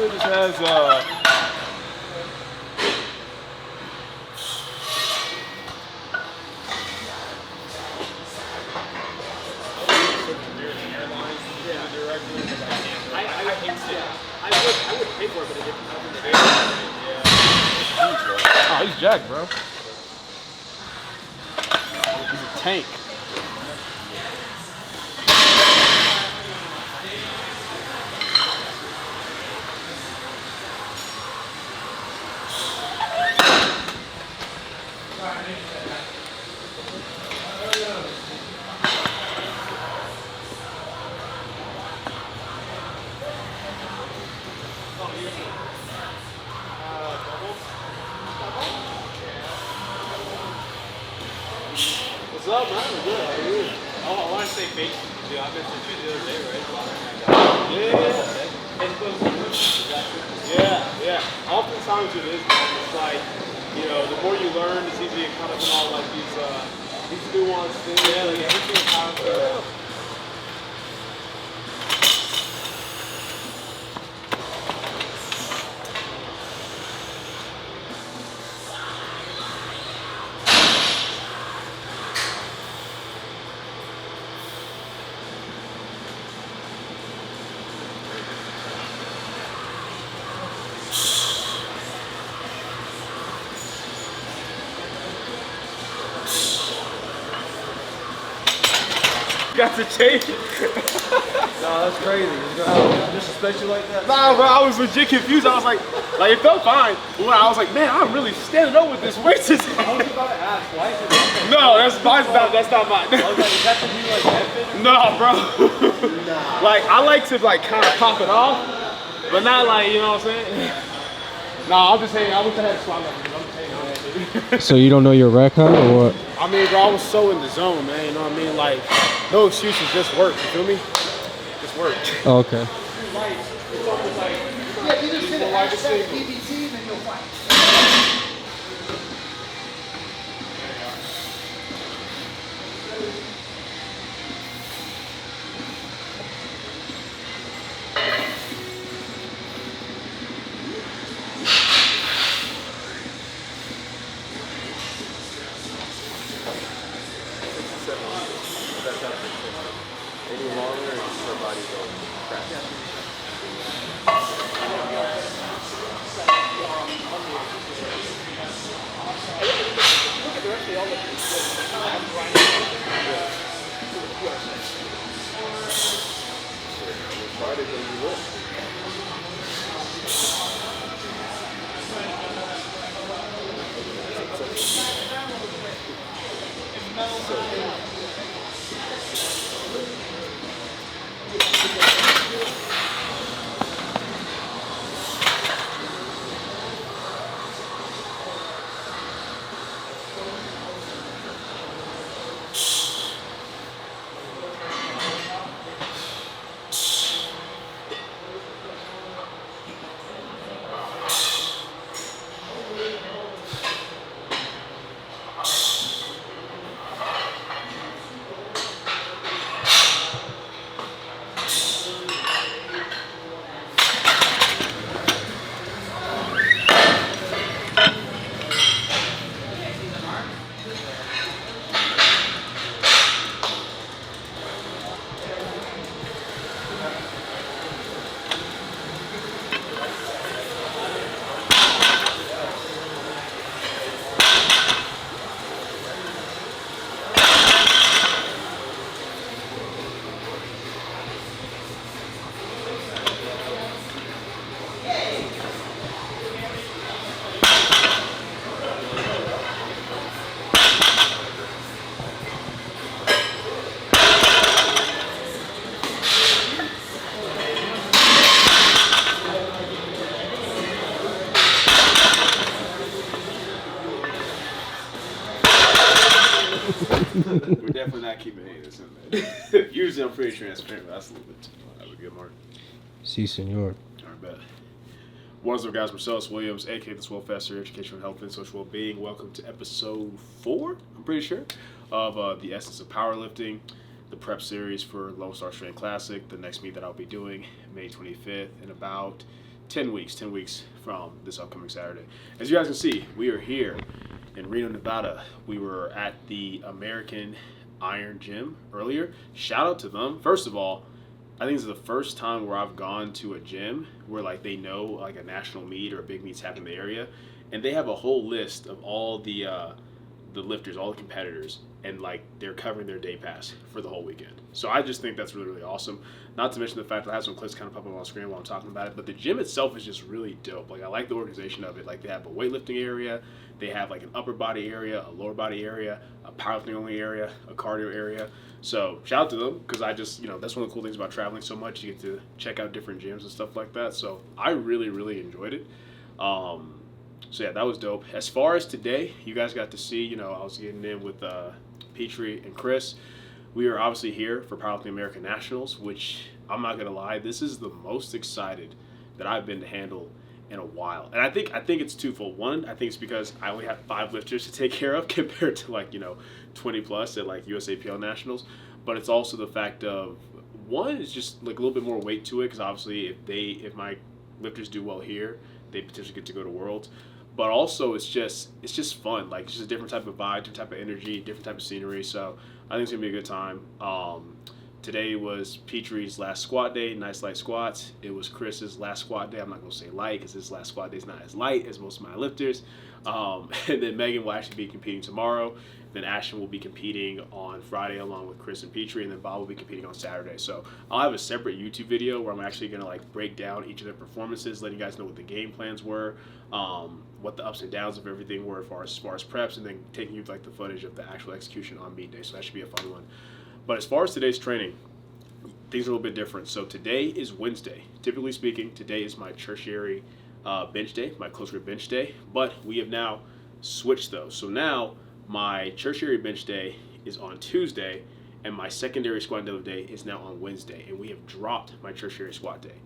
It just has I would pay for it, but it didn't happen today. Oh, he's jacked, bro. He's a tank. What's up, man? We're good. How are you? Oh, I want to say fake. Dude, I've been to the other day, right? Yeah. Oftentimes it is, man. It's like, you know, the more you learn, it's easy to kind of all like these nuanced things. Yeah, like everything is how Got to change it. Nah, that's crazy. He's gonna disrespect you like that? Nah, bro, I was legit confused. I was like it felt fine. But I was like, man, I'm really standing up with this weight system. I was about to ask, why is it? No, that's not mine. I was like, is that to be like headband? No, bro. Like, I like to like kind of pop it off, but not like, you know what I'm saying? Nah, I'm just saying, I wish I had a squat level. I'm just saying that, dude. So you don't know your rack height or what? I mean, bro, I was so in the zone, man. You know what I mean? Like, no excuses, just work. You feel me? Just work. Oh, okay. Yeah, you just hit a hashtag PBT and then you'll find it. Any longer, or just her body going crap? We're definitely not keeping any of this in there. Usually I'm pretty transparent, but that's a little bit too much. That would be a mark. Si, senor. All right, bet. What's up, guys? Marcellus Williams, aka TheSwolefessor, Education and Health and Social Wellbeing. Welcome to episode 4, I'm pretty sure, of the Essence of Powerlifting, the prep series for Lone Star Strength Classic, the next meet that I'll be doing May 25th in about 10 weeks from this upcoming Saturday. As you guys can see, we are here in Reno, Nevada. We were at the American Iron Gym earlier. Shout out to them. First of all, I think this is the first time where I've gone to a gym where like they know like a national meet or a big meet's happening in the area, and they have a whole list of all the lifters, all the competitors, and like they're covering their day pass for the whole weekend. So I just think that's really, really awesome. Not to mention the fact that I have some clips kind of pop up on screen while I'm talking about it, but the gym itself is just really dope. Like I like the organization of it. Like they have a weightlifting area, they have like an upper body area, a lower body area, a powerlifting only area, a cardio area. So shout out to them, because I just, that's one of the cool things about traveling so much. You get to check out different gyms and stuff like that. So I really, really enjoyed it. So yeah, that was dope. As far as today, you guys got to see, I was getting in with Petrie and Chris. We are obviously here for Powerlifting American Nationals, which I'm not gonna lie, this is the most excited that I've been to handle in a while. And I think it's twofold. One, I think it's because I only have 5 lifters to take care of compared to 20 plus at like USAPL Nationals. But it's also the fact of, one, it's just like a little bit more weight to it, because obviously if my lifters do well here, they potentially get to go to Worlds. But also it's just fun. Like it's just a different type of vibe, different type of energy, different type of scenery. So I think it's gonna be a good time. Today was Petrie's last squat day, nice light squats. It was Chris's last squat day. I'm not gonna say light because his last squat day is not as light as most of my lifters. And then Megan will actually be competing tomorrow. Then Ashton will be competing on Friday along with Chris and Petrie, and then Bob will be competing on Saturday. So I'll have a separate YouTube video where I'm actually gonna break down each of their performances, letting you guys know what the game plans were, what the ups and downs of everything were as far as preps, and then taking you the footage of the actual execution on meet day. So that should be a fun one. But as far as today's training, things are a little bit different. So today is Wednesday. Typically speaking, today is my tertiary bench day, my close grip bench day. But we have now switched those. So now my tertiary bench day is on Tuesday, and my secondary squat and deadlift day is now on Wednesday. And we have dropped my tertiary squat day.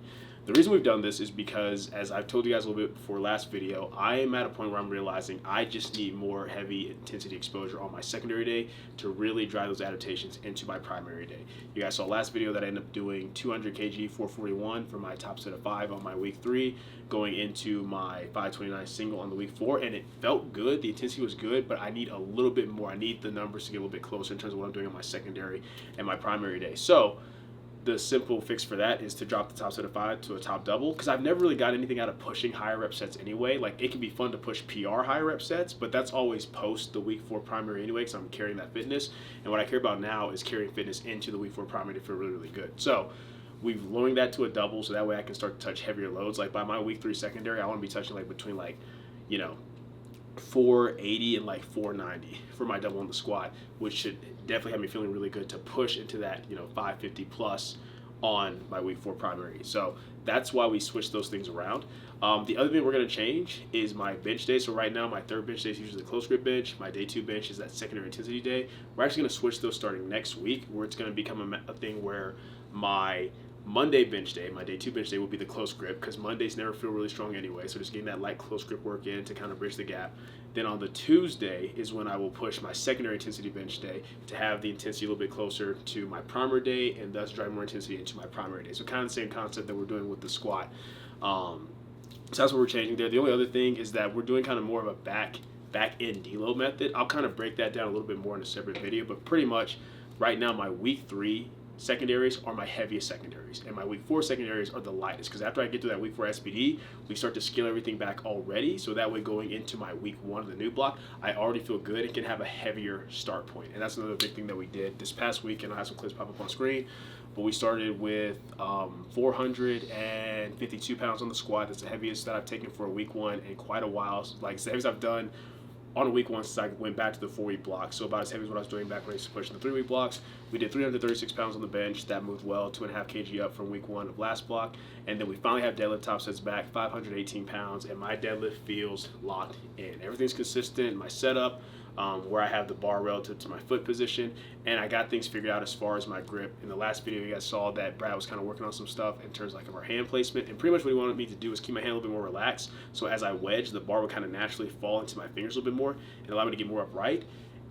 The reason we've done this is because, as I've told you guys a little bit before last video, I am at a point where I'm realizing I just need more heavy intensity exposure on my secondary day to really drive those adaptations into my primary day. You guys saw last video that I ended up doing 200 kg 441 for my top set of 5 on my week 3, going into my 529 single on the week 4, and it felt good. The intensity was good, but I need a little bit more. I need the numbers to get a little bit closer in terms of what I'm doing on my secondary and my primary day. So the simple fix for that is to drop the top set of 5 to a top double, because I've never really got anything out of pushing higher rep sets anyway. Like it can be fun to push PR higher rep sets, but that's always post the week 4 primary anyway, because I'm carrying that fitness. And what I care about now is carrying fitness into the week 4 primary to feel really, really good. So we've lowered that to a double, so that way I can start to touch heavier loads. Like by my week 3 secondary, I want to be touching between 480 and 490 for my double on the squat, which should definitely have me feeling really good to push into that 550 plus on my week 4 primary. So that's why we switched those things around. The other thing we're going to change is my bench day. So right now my third bench day is usually the close grip bench. My day 2 bench is that secondary intensity day. We're actually going to switch those starting next week, where it's going to become a thing where my Monday bench day, my day 2 bench day, will be the close grip, because Mondays never feel really strong anyway, so just getting that light close grip work in to kind of bridge the gap. Then on the Tuesday is when I will push my secondary intensity bench day to have the intensity a little bit closer to my primary day, and thus drive more intensity into my primary day. So kind of the same concept that we're doing with the squat. So that's what we're changing there. The only other thing is that we're doing kind of more of a back end deload method. I'll kind of break that down a little bit more in a separate video, but pretty much right now my week 3 secondaries are my heaviest secondaries, and my week 4 secondaries are the lightest, because after I get to that week 4 SPD, we start to scale everything back already, so that way going into my week 1 of the new block, I already feel good and can have a heavier start point. And that's another big thing that we did this past week, and I have some clips pop up on screen. But we started with 452 pounds on the squat. That's the heaviest that I've taken for a week 1 in quite a while. Like it's the heaviest I've done on a week 1 since I went back to the 4-week block. So about as heavy as what I was doing back when I used to push in the 3-week blocks. We did 336 pounds on the bench. That moved well, 2.5 kg up from week 1 of last block. And then we finally have deadlift top sets back, 518 pounds, and my deadlift feels locked in. Everything's consistent. My setup, where I have the bar relative to my foot position, and I got things figured out as far as my grip. In the last video, you guys saw that Brad was kind of working on some stuff in terms of our hand placement, and pretty much what he wanted me to do is keep my hand a little bit more relaxed, so as I wedge, the bar would kind of naturally fall into my fingers a little bit more and allow me to get more upright.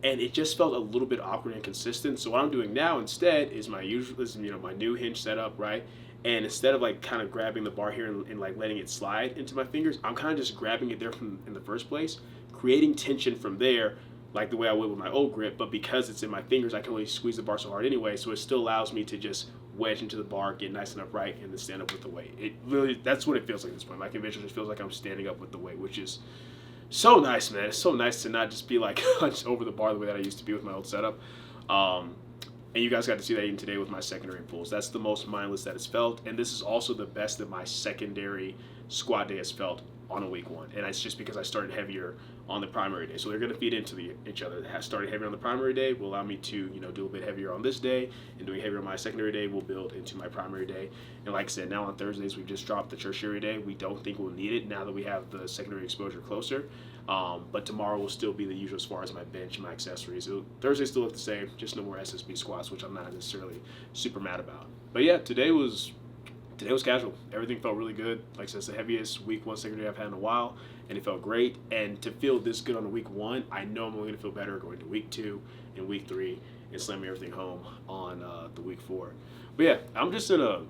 and it just felt a little bit awkward and inconsistent. So what I'm doing now instead is my new hinge setup, right? And instead of like kind of grabbing the bar here and like letting it slide into my fingers, I'm kind of just grabbing it there from in the first place, creating tension from there, like the way I would with my old grip. But because it's in my fingers, I can only squeeze the bar so hard anyway. So it still allows me to just wedge into the bar, get nice and upright, and then stand up with the weight. It really, that's what it feels like at this point. My convention just feels like I'm standing up with the weight, which is so nice, man. It's so nice to not just be like hunched over the bar the way that I used to be with my old setup. And you guys got to see that even today with my secondary pulls. That's the most mindless that it's felt. And this is also the best that my secondary squat day has felt on a week one. And it's just because I started heavier on the primary day. So they're going to feed into each other. Starting heavier on the primary day will allow me to, do a bit heavier on this day, and doing heavier on my secondary day will build into my primary day. And like I said, now on Thursdays, we've just dropped the tertiary day. We don't think we'll need it now that we have the secondary exposure closer. But tomorrow will still be the usual as far as my bench and my accessories. Thursday still look the same, just no more SSB squats, which I'm not necessarily super mad about. But yeah, today was casual. Everything felt really good. Like I said, it's the heaviest week one secondary I've had in a while, and it felt great. And to feel this good on a week one, I know I'm only going to feel better going to week 2 and week 3 and slamming everything home on the week 4. But yeah, I'm just in a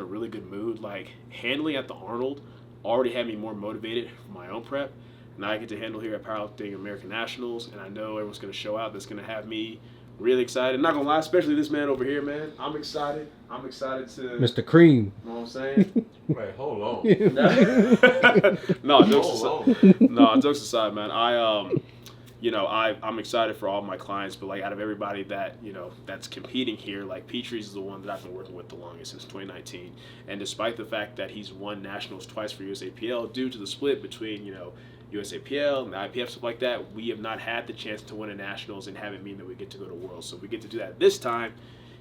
really good mood. Like, handling at the Arnold already had me more motivated for my own prep. Now I get to handle here at Powerlifting American Nationals, and I know everyone's going to show out. That's going to have me really excited. Not gonna lie, especially this man over here, man. I'm excited. I'm excited to Mr. Cream. You know what I'm saying? Wait, hold on. No, jokes aside, man. I'm excited for all my clients, but like out of everybody that that's competing here, like Petrie's is the one that I've been working with the longest since 2019. And despite the fact that he's won nationals twice for USAPL, due to the split between USAPL and the IPF, stuff like that, we have not had the chance to win a nationals and have it mean that we get to go to Worlds. So we get to do that this time.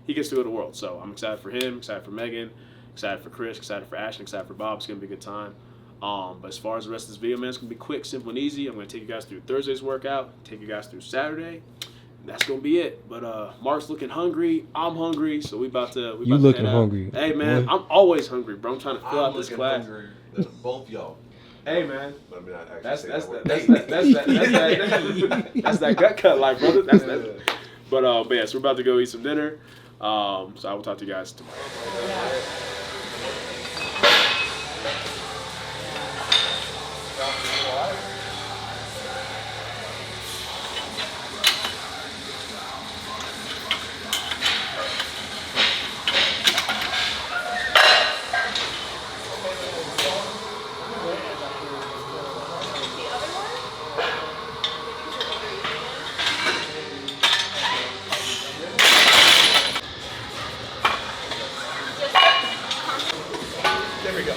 He gets to go to Worlds. So I'm excited for him, excited for Megan, excited for Chris, excited for Ashton, excited for Bob. It's going to be a good time. But as far as the rest of this video, man, it's going to be quick, simple, and easy. I'm going to take you guys through Thursday's workout, take you guys through Saturday. And that's going to be it. But Mark's looking hungry. I'm hungry. So we about to You looking hungry. Hey, man, I'm always hungry, bro. I'm trying to fill out this class. Hungry than both y'all. Hey, man. Let me not actually That's say that gut cut life, brother. That's that. But yeah, so we're about to go eat some dinner. So I will talk to you guys tomorrow. There we go.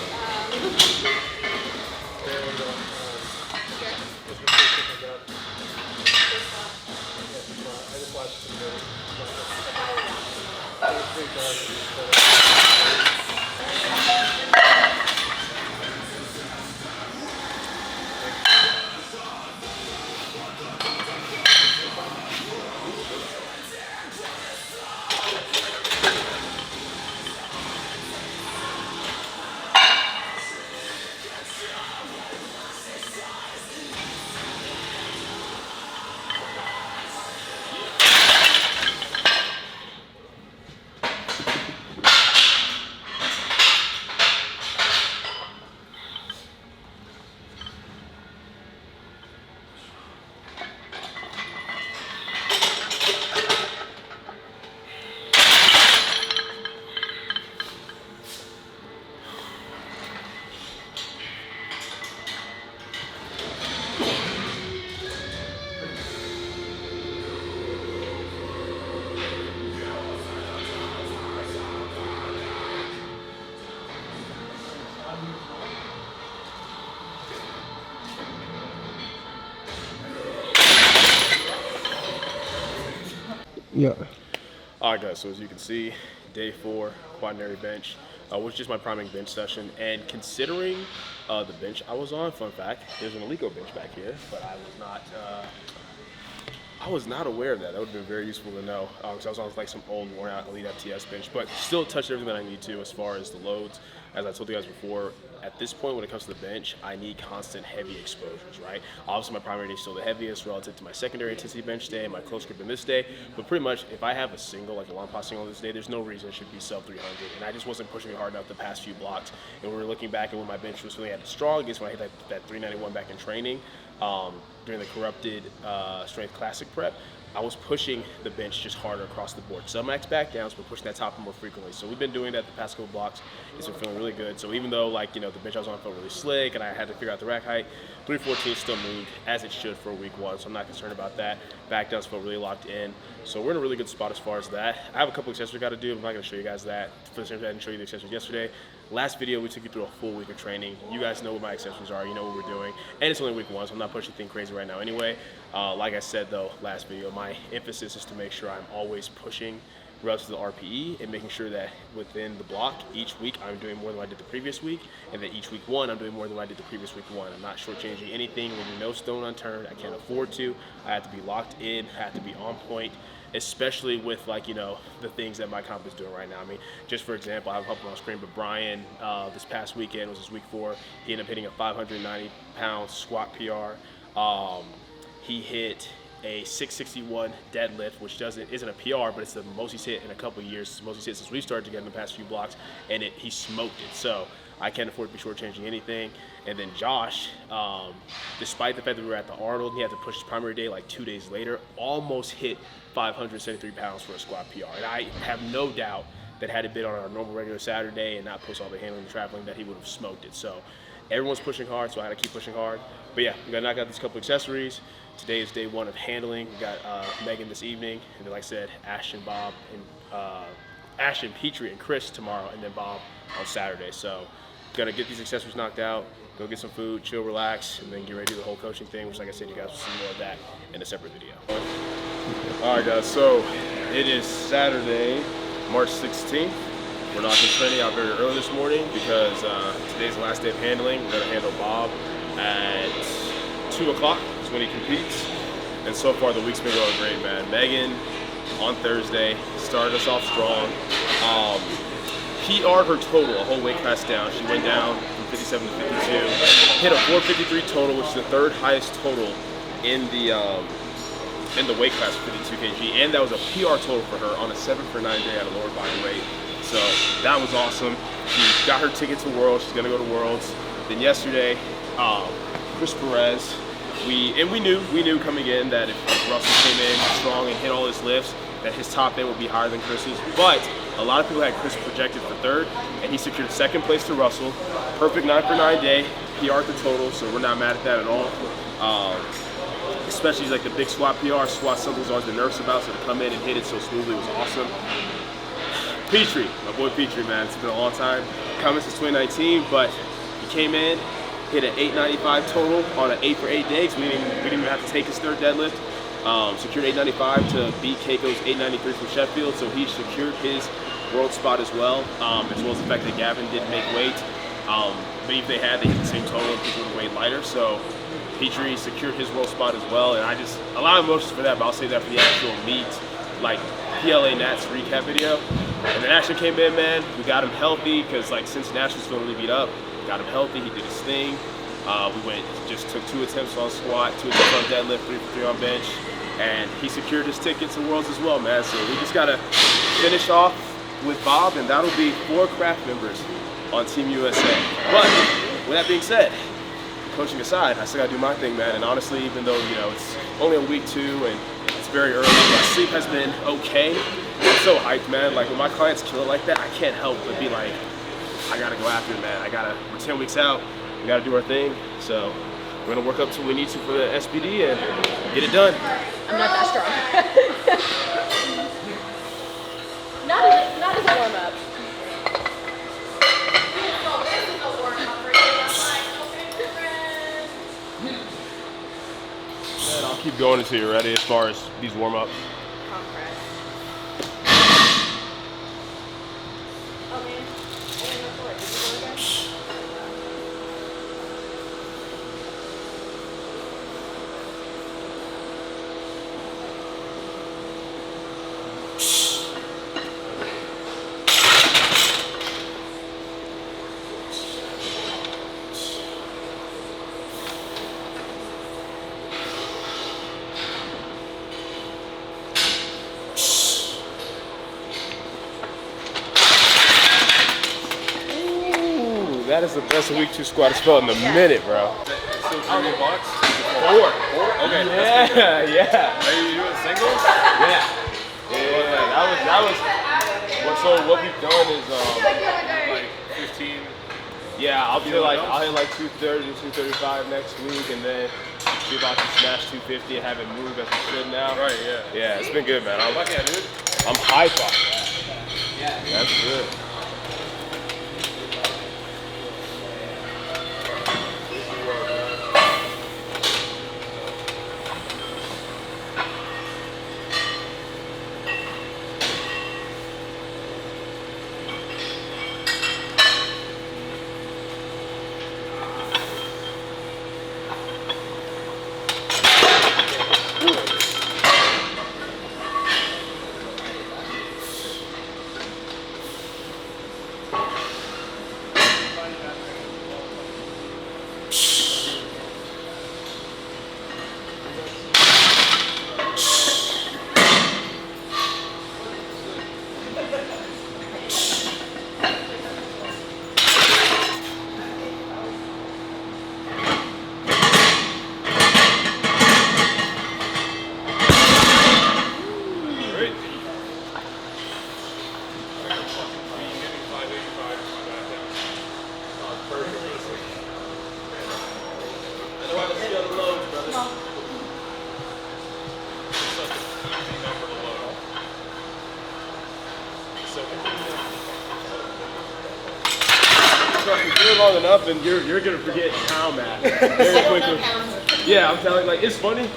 Yeah. All right, guys, so as you can see, day 4, quaternary bench, which is my priming bench session. And considering the bench I was on, fun fact, there's an Alico bench back here, but I was not aware of that. That would have been very useful to know, because I was on like some old worn out elite FTS bench, but still touched everything that I need to as far as the loads. As I told you guys before, at this point when it comes to the bench, I need constant heavy exposures, right? Obviously my primary day is still the heaviest relative to my secondary intensity bench day and my close grip in this day, but pretty much if I have a single, like a long pause single on this day, there's no reason it should be sub 300, and I just wasn't pushing it hard enough the past few blocks. And we were looking back at when my bench was feeling at its strongest, when I hit that 391 back in training, during the corrupted strength classic prep, I was pushing the bench just harder across the board. Some max back downs, but pushing that top more frequently. So we've been doing that the past couple blocks. It's been feeling really good. So even though, like, you know, the bench I was on felt really slick and I had to figure out the rack height, 314 still moved as it should for week 1. So I'm not concerned about that. Back downs felt really locked in. So we're in a really good spot as far as that. I have a couple accessories I got to do. I'm not going to show you guys that. For the same reason I didn't show you the accessories yesterday. Last video, we took you through a full week of training. You guys know what my accessories are. You know what we're doing. And it's only week 1, so I'm not pushing anything crazy right now anyway. Like I said, though, last video, my emphasis is to make sure I'm always pushing relative to the RPE and making sure that within the block, each week, I'm doing more than I did the previous week. And then each week 1, I'm doing more than I did the previous week 1. I'm not shortchanging anything, leaving no stone unturned. I can't afford to. I have to be locked in. I have to be on point, especially with, like, you know, the things that my comp is doing right now. I mean, just for example, I have a couple on screen, but Brian, this past weekend was his week 4. He ended up hitting a 590-pound squat PR. He hit a 661 deadlift, which isn't a PR, but it's the most he's hit in a couple of years. It's the most he's hit since we started together in the past few blocks, and he smoked it. So I can't afford to be shortchanging anything. And then Josh, despite the fact that we were at the Arnold, he had to push his primary day like 2 days later, almost hit 573 pounds for a squat PR. And I have no doubt that had it been on our normal regular Saturday and not post all the handling and traveling, that he would have smoked it. So everyone's pushing hard, so I had to keep pushing hard. But yeah, we got to knock out these couple accessories. Today is day 1 of handling. We got Megan this evening, and then, like I said, Ashton, Bob, and Ashton, Petrie, and Chris tomorrow, and then Bob on Saturday. So gonna get these accessories knocked out, go get some food, chill, relax, and then get ready to do the whole coaching thing, which, like I said, you guys will see more of that in a separate video. All right, guys, so it is Saturday, March 16th. We're not training out very early this morning because today's the last day of handling. We're gonna handle Bob at 2 o'clock is when he competes. And so far the week's been going great, man. Megan on Thursday started us off strong. PR'd her total, a whole weight class down. She went down from 57 to 52, hit a 453 total, which is the 3rd highest total in the weight class for 52 kg, and that was a PR total for her on a 7 for 9 day at a lower body weight. So that was awesome. She got her ticket to Worlds. She's gonna go to Worlds. Then yesterday, Chris Perez, we knew coming in that if Russell came in strong and hit all his lifts, that his top end would be higher than Chris's. But a lot of people had Chris projected for 3rd, and he secured 2nd place to Russell. Perfect 9 for 9 day, PR'd the total, so we're not mad at that at all. Especially like the big squat PR, squat something I was always been nervous about, so to come in and hit it so smoothly was awesome. Petrie, my boy Petrie, man, it's been a long time coming since 2019, but he came in, hit an 895 total on an 8 for 8 day, because we didn't even have to take his 3rd deadlift. Secured 895 to beat Keiko's 893 from Sheffield, so he secured his world spot as well, as well as the fact that Gavin didn't make weight. But if they hit the same total and people would weight lighter. So Petrie secured his world spot as well, and a lot of emotions for that, but I'll save that for the actual meet, like PLA Nats recap video. And then Ashton came in, man. We got him healthy, because like since Nash was feeling really beat up, got him healthy, he did his thing. We just took 2 attempts on squat, 2 attempts on deadlift, 3 for 3 on bench, and he secured his ticket to Worlds as well, man. So we just gotta finish off with Bob, and that'll be 4 craft members on Team USA. But with that being said, coaching aside, I still gotta do my thing, man. And honestly, even though, you know, it's only on week 2 and it's very early, my sleep has been okay. I'm so hyped, man. Like when my clients kill it like that, I can't help but be like, I gotta go after it, man. We're 10 weeks out, we gotta do our thing. So we're gonna work up to what we need to for the SBD and get it done. I'm not that strong. not as a warm up. And I'll keep going until you're ready as far as these warm-ups. That is the best week 2 squat I've felt in a minute, bro. Still 3 blocks? 4. Okay. Yeah. Are you doing singles? Yeah. That was. So what we've done is Like 15. yeah, I'll hit like 230 to 235 next week, and then see if I can smash 250 and have it move as it should now. Right, yeah. Yeah, it's been good, man. Fuck yeah, dude. I'm hyped on that. That's good. You're long enough, and you're gonna forget pound math very quickly. Yeah, I'm telling you, like it's funny.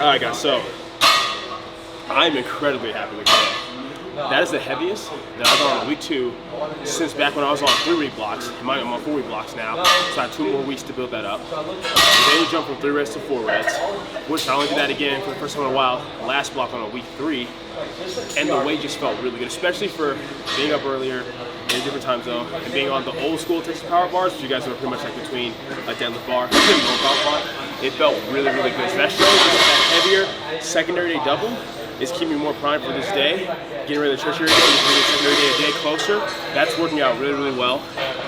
Alright guys, so I'm incredibly happy with that. That is the heaviest that I've done on week 2 since back when I was on 3-week blocks. I'm on 4-week blocks now, so I have 2 more weeks to build that up. And then we jump from 3 reps to 4 reps, which I only did that again for the first time in a while, last block on a week 3, and the weight just felt really good, especially for being up earlier in a different time zone and being on the old school Texas power bars, which you guys are pretty much like between a deadlift bar and a power bar. It felt really, really good. So that shows that heavier secondary day double is keeping me more primed for this day, getting rid of the tertiary day, getting the secondary day a day closer. That's working out really, really well.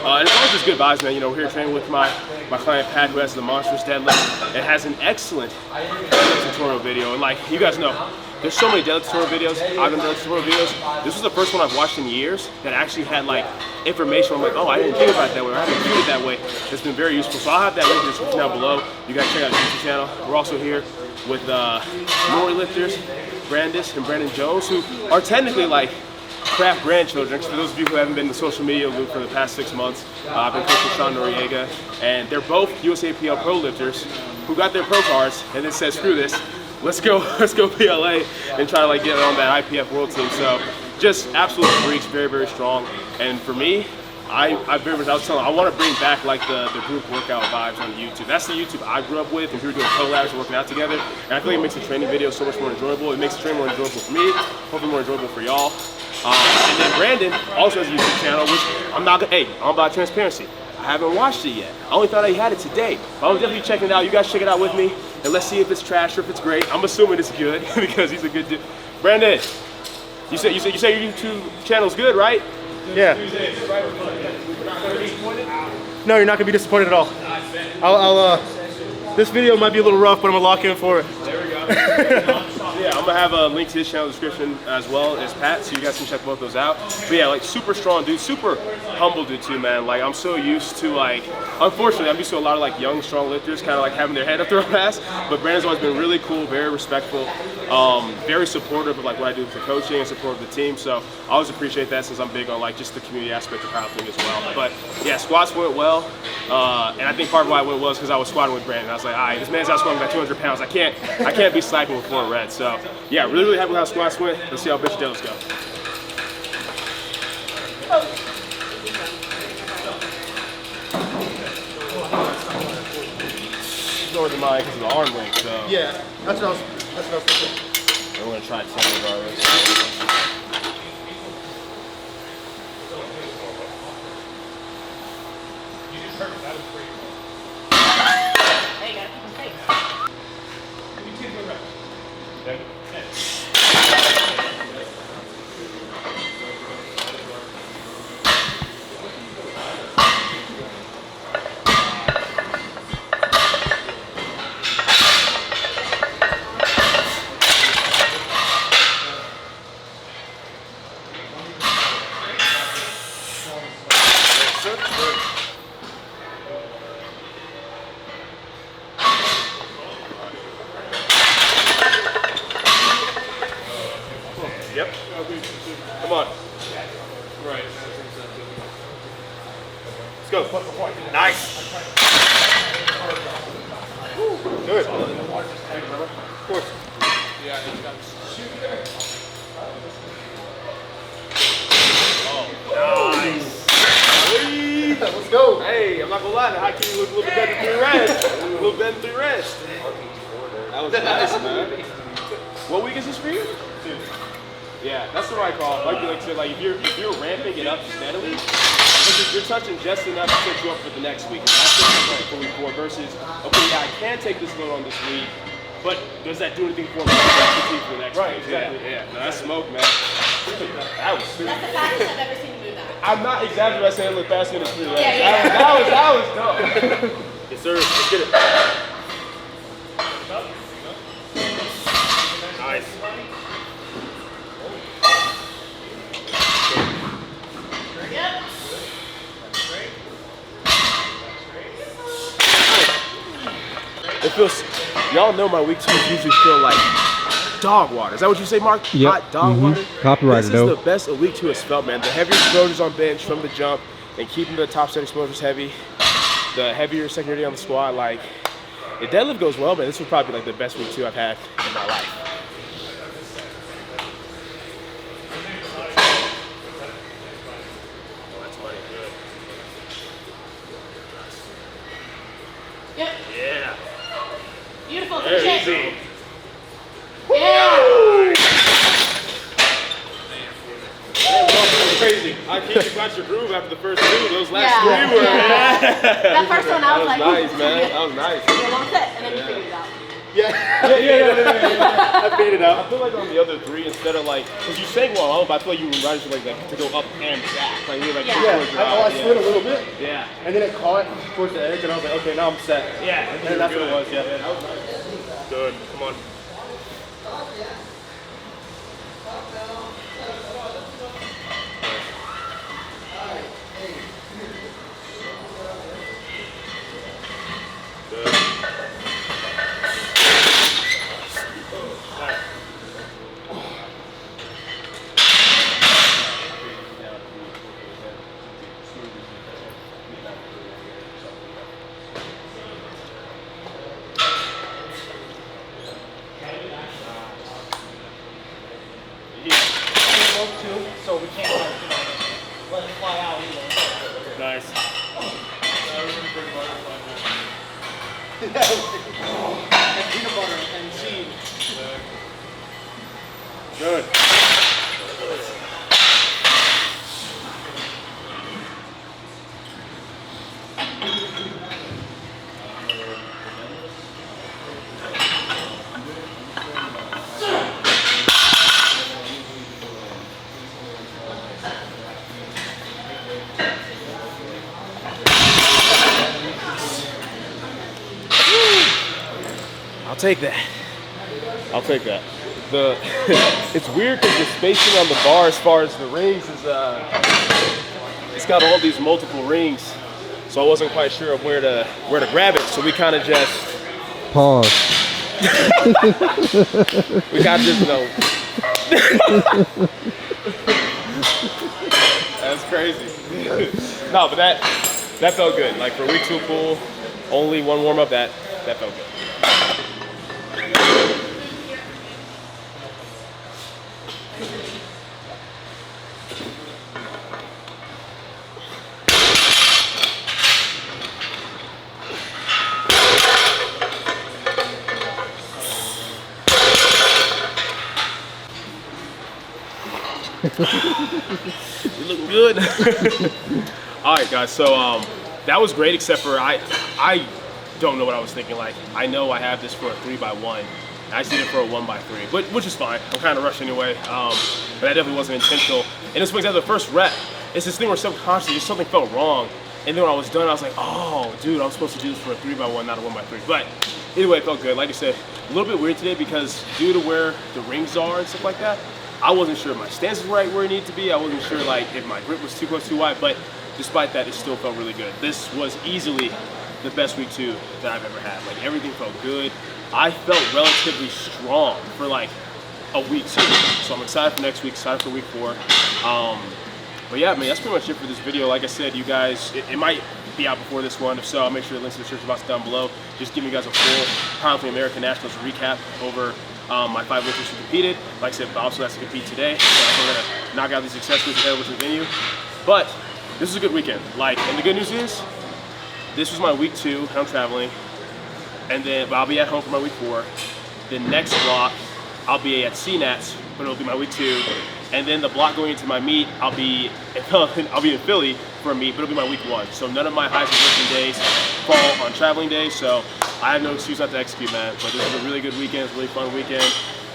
And it's always just good vibes, man. You know, we're here training with my client Pat, who has the monstrous deadlift. It has an excellent tutorial video, and like you guys know, there's so many deadlift tutorial videos. I've done deadlift tutorial videos. This was the first one I've watched in years that actually had like information. I'm like, oh, I didn't think about it that way, or I didn't do it that way. It's been very useful. So I'll have that link in the description down below. You guys check out his YouTube channel. We're also here with Nori lifters, Brandis and Brandon Jones, who are technically like craft grandchildren. For those of you who haven't been in the social media loop for the past 6 months, I've been coaching Sean Noriega, and they're both USAPL pro lifters who got their pro cards and then said, screw this, let's go PLA and try to like get on that IPF world team. So just absolute freaks, very, very strong. And for me, I want to bring back like the group workout vibes on YouTube. That's the YouTube I grew up with, and we were doing collabs and working out together. And I feel like it makes the training video so much more enjoyable. It makes the training more enjoyable for me, hopefully more enjoyable for y'all. And then Brandon also has a YouTube channel, which I'm about transparency. I haven't watched it yet. I only thought I had it today. But I'm definitely checking it out. You guys check it out with me, and let's see if it's trash or if it's great. I'm assuming it's good because he's a good dude. Brandon, you say your YouTube channel's good, right? Yeah. No, you're not gonna be disappointed at all. This video might be a little rough, but I'm gonna lock in for it. There we go. Yeah, I'm gonna have a link to his channel description as well as Pat, so you guys can check both those out. But yeah, like super strong dude, super humble dude too, man. Like I'm so used to like, unfortunately, I'm used to a lot of like young, strong lifters kind of like having their head up their ass. But Brandon's always been really cool, very respectful, very supportive of like what I do for coaching and supportive of the team. So I always appreciate that since I'm big on like just the community aspect of powerlifting as well. But yeah, squats went well, and I think part of why it went well is because I was squatting with Brandon. I was like, all right, this man's out squatting by 200 pounds. I can't be slacking with 4 reps. So yeah, really happy with how squats went. Let's see how bench deadlifts go. Lower than mine because of the arm length. So Yeah, that's what I was thinking. I'm gonna try 10 regardless. There you go. Thanks. Yep. Come on. Right. Let's go. Nice. Good. Of course. Yeah, he's got Nice. Let's go. Hey, I'm not gonna lie, the high key looked a little bit better than 3 rest. A little better than 3 rest. That was nice, man. What week is this for you? 2. Yeah, that's the right call. Like you said, like if you're ramping it up steadily, you're touching just enough to set you up for the next week. That's what for week 4 versus, okay, yeah, I can take this load on this week, but does that do anything for me for the next week? Exactly. Yeah, no, that's smoke, man. That was That's the fastest I've ever seen you move that. I'm not exaggerating by saying it looked faster than 3 reps. Yeah. That was dope. Yes, sir. Let's get it. Nice. Yep. It feels, y'all know my week 2s usually feel like dog water. Is that what you say, Mark? Yep. Hot dog water? Copyrighted, This though. is the best a week 2 has felt, man. The heavier exposures on bench from the jump and keeping the top set exposures heavy. The heavier secondary on the squat, like, the deadlift goes well, man. This would probably be like the best week 2 I've had in my life. Yep. Yeah. Beautiful. Very Finish it. easy. Yeah. Crazy. I think you got your groove after the first 2. Those last Yeah. 3 were. That first one, I was like, nice, man. That was nice. You're long set, and then you figured it out. Yeah. I faded out. I feel like on the other 3, instead of like, because you sang well, but I feel like you were running to go up and back. Like you were like, Yeah. I slid a little bit, Yeah. and then it caught towards the edge, and I was like, okay, now I'm set. Yeah. And that's what it was, yeah. That was nice. Good. Come on. Good. So we can't let it fly out either. Nice. And peanut butter and seed. Good. I'll take that. I'll take that. it's weird because the spacing on the bar as far as the rings is it's got all these multiple rings, so I wasn't quite sure of where to grab it. So we kind of just Pause. we got this That's crazy. No, but that felt good. Like for week 2 pool, only one warm up, that felt good. You looking good. All right, guys. So that was great, except for I don't know what I was thinking. Like I know I have this for a 3x1. I just did it for a 1x3, which is fine. I'm kind of rushed anyway. But that definitely wasn't intentional. And this brings out the first rep. It's this thing where subconsciously just something felt wrong. And then when I was done, I was like, oh, dude, I'm supposed to do this for a 3x1, not a 1x3. But anyway, it felt good. Like I said, a little bit weird today because due to where the rings are and stuff like that, I wasn't sure if my stance was right where it needed to be. I wasn't sure like if my grip was too close, too wide. But despite that, it still felt really good. This was easily the best week 2 that I've ever had. Like everything felt good. I felt relatively strong for like a week 2. So I'm excited for next week, excited for week 4. But yeah, man, that's pretty much it for this video. Like I said, you guys, it might be out before this one. If so, I'll make sure to link to the description box down below. Just giving you guys a full Powerlifting American Nationals recap over my 5 lifters who competed. Like I said, Bob still has to compete today. So we're gonna knock out these accessories and head over to the venue. But this is a good weekend. Like, and the good news is, this was my week 2, and I'm traveling. And then I'll be at home for my week 4. The next block, I'll be at CNATS, but it'll be my week 2. And then the block going into my meet, I'll be in Philly for a meet, but it'll be my week 1. So none of my highs and lifting days fall on traveling days. So I have no excuse not to execute, man. But this is a really good weekend. It's a really fun weekend.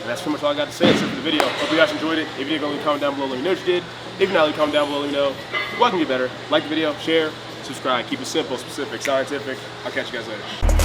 And that's pretty much all I got to say except for the video. Hope you guys enjoyed it. If you did, go leave a comment down below. Let me know what you did. If you're not, leave a comment down below. Let me know what can get better. Like the video, share, subscribe. Keep it simple, specific, scientific. I'll catch you guys later.